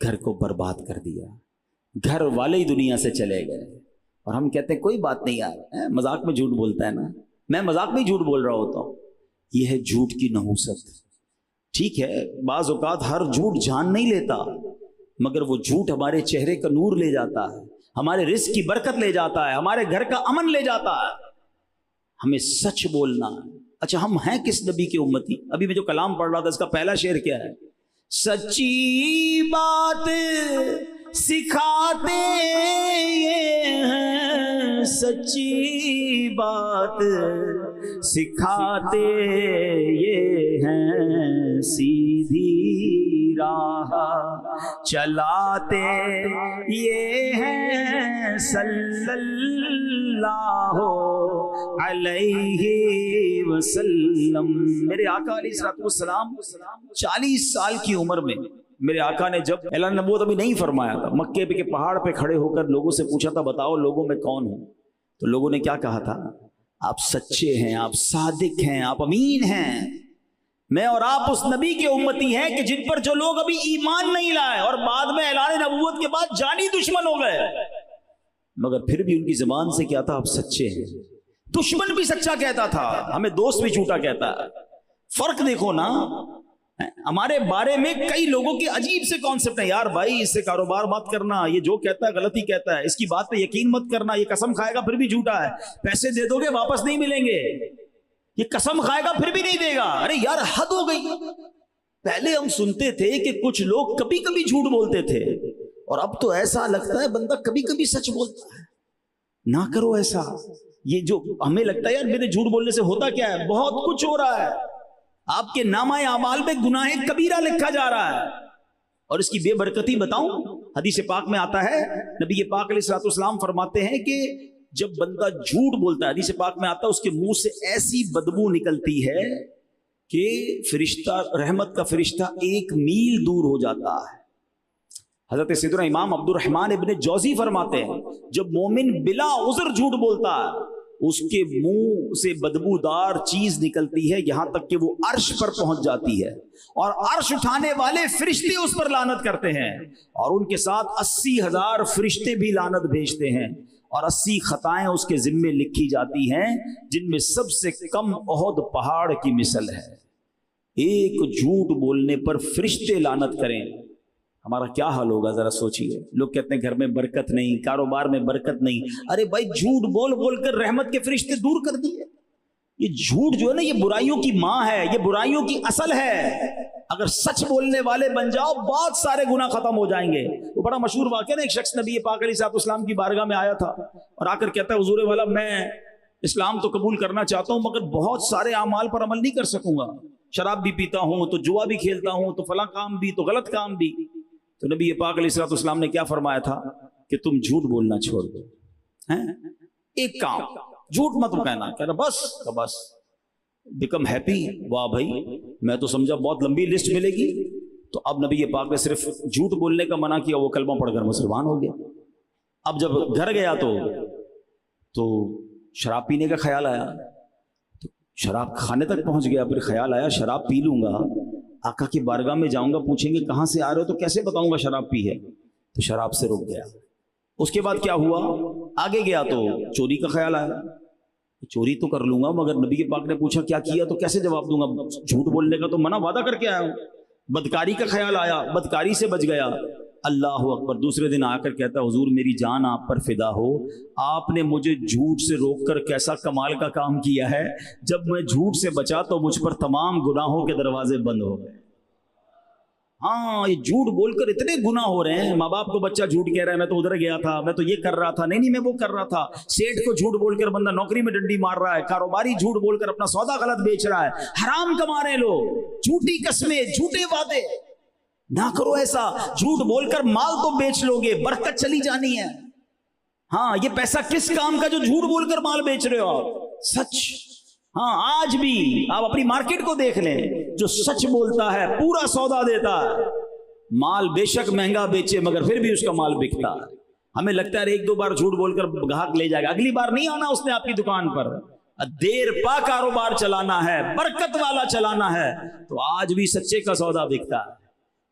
گھر کو برباد کر دیا، گھر والے ہی دنیا سے چلے گئے، اور ہم کہتے ہیں کوئی بات نہیں یار، مذاق میں جھوٹ بولتا ہے نا، میں مذاق میں جھوٹ بول رہا ہوتا ہوں۔ یہ ہے جھوٹ کی نحوست۔ ٹھیک ہے، بعض اوقات ہر جھوٹ جان نہیں لیتا، مگر وہ جھوٹ ہمارے چہرے کا نور لے جاتا ہے، ہمارے رزق کی برکت لے جاتا ہے، ہمارے گھر کا امن لے جاتا ہے۔ ہمیں سچ بولنا ہے۔ اچھا، ہم ہیں کس نبی کی امتی؟ ابھی میں جو کلام پڑھ رہا تھا اس کا پہلا شعر کیا ہے؟ سچی بات سکھاتے ہیں، سچی بات سکھاتے یہ ہیں، سیدھی راہ چلاتے یہ ہیں، صلی اللہ علیہ وسلم۔ میرے آقا علیہ السلام 40 سال کی عمر میں، میرے آقا نے جب اعلان نبوت ابھی نہیں فرمایا تھا، مکے کے پہاڑ پہ کھڑے ہو کر لوگوں سے پوچھا تھا بتاؤ لوگوں میں کون ہوں؟ تو لوگوں نے کیا کہا تھا؟ آپ سچے ہیں، آپ صادق ہیں، آپ امین ہیں، میں اور آپ اس نبی کے امتی ہیں کہ جن پر جو لوگ ابھی ایمان نہیں لائے اور بعد میں اعلان نبوت کے بعد جانی دشمن ہو گئے، مگر پھر بھی ان کی زبان سے کیا تھا؟ آپ سچے ہیں۔ دشمن بھی سچا کہتا تھا، ہمیں دوست بھی جھوٹا کہتا ہے۔ فرق دیکھو نا، ہمارے بارے میں کئی لوگوں کے عجیب سے کانسیپٹ ہیں، یار بھائی اس سے کاروبار مت کرنا، یہ جو کہتا ہے غلطی کہتا ہے، اس کی بات پہ یقین مت کرنا، یہ قسم کھائے گا پھر بھی جھوٹا ہے، پیسے دے دو گے واپس نہیں ملیں گے، یہ قسم کھائے گا پھر بھی نہیں دے گا۔ ارے یار حد ہو گئی۔ پہلے ہم سنتے تھے کہ کچھ لوگ کبھی کبھی جھوٹ بولتے تھے، اور اب تو ایسا لگتا ہے بندہ کبھی کبھی سچ بولتا ہے۔ نہ کرو ایسا۔ یہ جو ہمیں لگتا ہے یار میرے جھوٹ بولنے سے ہوتا کیا ہے، بہت کچھ ہو رہا ہے۔ آپ کے نامہ اعمال میں گناہ کبیرہ لکھا جا رہا ہے، اور اس کی بے برکتی بتاؤں، حدیث پاک میں آتا ہے، نبی پاک علیہ الصلوۃ والسلام فرماتے ہیں کہ جب بندہ جھوٹ بولتا ہے، حدیث پاک میں آتا ہے، اس کے منہ سے ایسی بدبو نکلتی ہے کہ فرشتہ، رحمت کا فرشتہ 1 میل دور ہو جاتا ہے۔ حضرت سیدنا امام عبد الرحمن ابن جوزی فرماتے ہیں جب مومن بلا عذر جھوٹ بولتا ہے، اس کے منہ سے بدبودار چیز نکلتی ہے یہاں تک کہ وہ عرش پر پہنچ جاتی ہے، اور عرش اٹھانے والے فرشتے اس پر لعنت کرتے ہیں، اور ان کے ساتھ 80,000 فرشتے بھی لعنت بھیجتے ہیں، اور 80 خطائیں اس کے ذمے لکھی جاتی ہیں، جن میں سب سے کم احد پہاڑ کی مثل ہے۔ ایک جھوٹ بولنے پر فرشتے لعنت کریں، ہمارا کیا حال ہوگا ذرا سوچئے۔ لوگ کہتے ہیں گھر میں برکت نہیں، کاروبار میں برکت نہیں، ارے بھائی جھوٹ بول بول کر رحمت کے فرشتے دور کر دیے۔ یہ جھوٹ جو ہے نا، یہ برائیوں کی ماں ہے، یہ برائیوں کی اصل ہے۔ اگر سچ بولنے والے بن جاؤ، بہت سارے گناہ ختم ہو جائیں گے۔ وہ بڑا مشہور واقعہ نا، ایک شخص نبی پاک علیہ الصلوۃ والسلام کی بارگاہ میں آیا تھا، اور آ کر کہتا ہے حضور والا میں اسلام تو قبول کرنا چاہتا ہوں، مگر بہت سارے اعمال پر عمل نہیں کر سکوں گا، شراب بھی پیتا ہوں، تو جوا بھی کھیلتا ہوں، تو فلاں کام بھی، تو غلط کام بھی۔ تو نبی پاک علیہ الصلوۃ والسلام نے کیا فرمایا تھا کہ تم جھوٹ بولنا چھوڑ دو، ایک کام، جھوٹ مت کہنا، کہنا بس بیکم ہیپی۔ واہ بھائی، میں تو سمجھا بہت لمبی لسٹ ملے گی۔ تو اب نبی پاک نے صرف جھوٹ بولنے کا منع کیا، وہ کلمہ پڑھ کر مسلمان ہو گیا۔ اب جب گھر گیا تو شراب پینے کا خیال آیا، تو شراب کھانے تک پہنچ گیا، پھر خیال آیا شراب پی لوں گا، آقا کی بارگاہ میں جاؤں گا، پوچھیں گے کہاں سے آ رہے ہو، تو کیسے بتاؤں گا شراب پی ہے، تو شراب سے رک گیا۔ اس کے بعد کیا ہوا، آگے گیا تو چوری کا خیال آیا، چوری تو کر لوں گا، مگر نبی پاک نے پوچھا کیا کیا تو کیسے جواب دوں گا، جھوٹ بولنے کا تو منع وعدہ کر کے آیا ہوں۔ بدکاری کا خیال آیا، بدکاری سے بچ گیا۔ اللہ اکبر، دوسرے دن آ کر کہتا ہے حضور میری جان آپ پر فدا ہو، آپ نے مجھے جھوٹ سے روک کر کیسا کمال کا کام کیا ہے، جب میں جھوٹ سے بچا تو مجھ پر تمام گناہوں کے دروازے بند ہو گئے۔ ہاں، یہ جھوٹ بول کر اتنے گناہ ہو رہے ہیں، ماں باپ کو بچہ جھوٹ کہہ رہا ہے میں تو ادھر گیا تھا، میں تو یہ کر رہا تھا، نہیں میں وہ کر رہا تھا، سیٹ کو جھوٹ بول کر بندہ نوکری میں ڈنڈی مار رہا ہے، کاروباری جھوٹ بول کر اپنا سودا غلط بیچ رہا ہے، حرام کما رہے ہیں لوگ، جھوٹی قسمیں، جھوٹے وعدے۔ نہ کرو ایسا، جھوٹ بول کر مال تو بیچ لو گے، برکت چلی جانی ہے۔ ہاں، یہ پیسہ کس کام کا جو جھوٹ بول کر مال بیچ رہے ہو آپ؟ سچ۔ ہاں، آج بھی آپ اپنی مارکیٹ کو دیکھ لیں، جو سچ بولتا ہے پورا سودا دیتا ہے، مال بے شک مہنگا بیچے مگر پھر بھی اس کا مال بکتا ہے۔ ہمیں لگتا ہے 1-2 بار جھوٹ بول کر گاہک لے جائے گا، اگلی بار نہیں آنا اس نے آپ کی دکان پر۔ دیر پا کاروبار چلانا ہے، برکت والا چلانا ہے، تو آج بھی سچے کا سودا بکتا ہے۔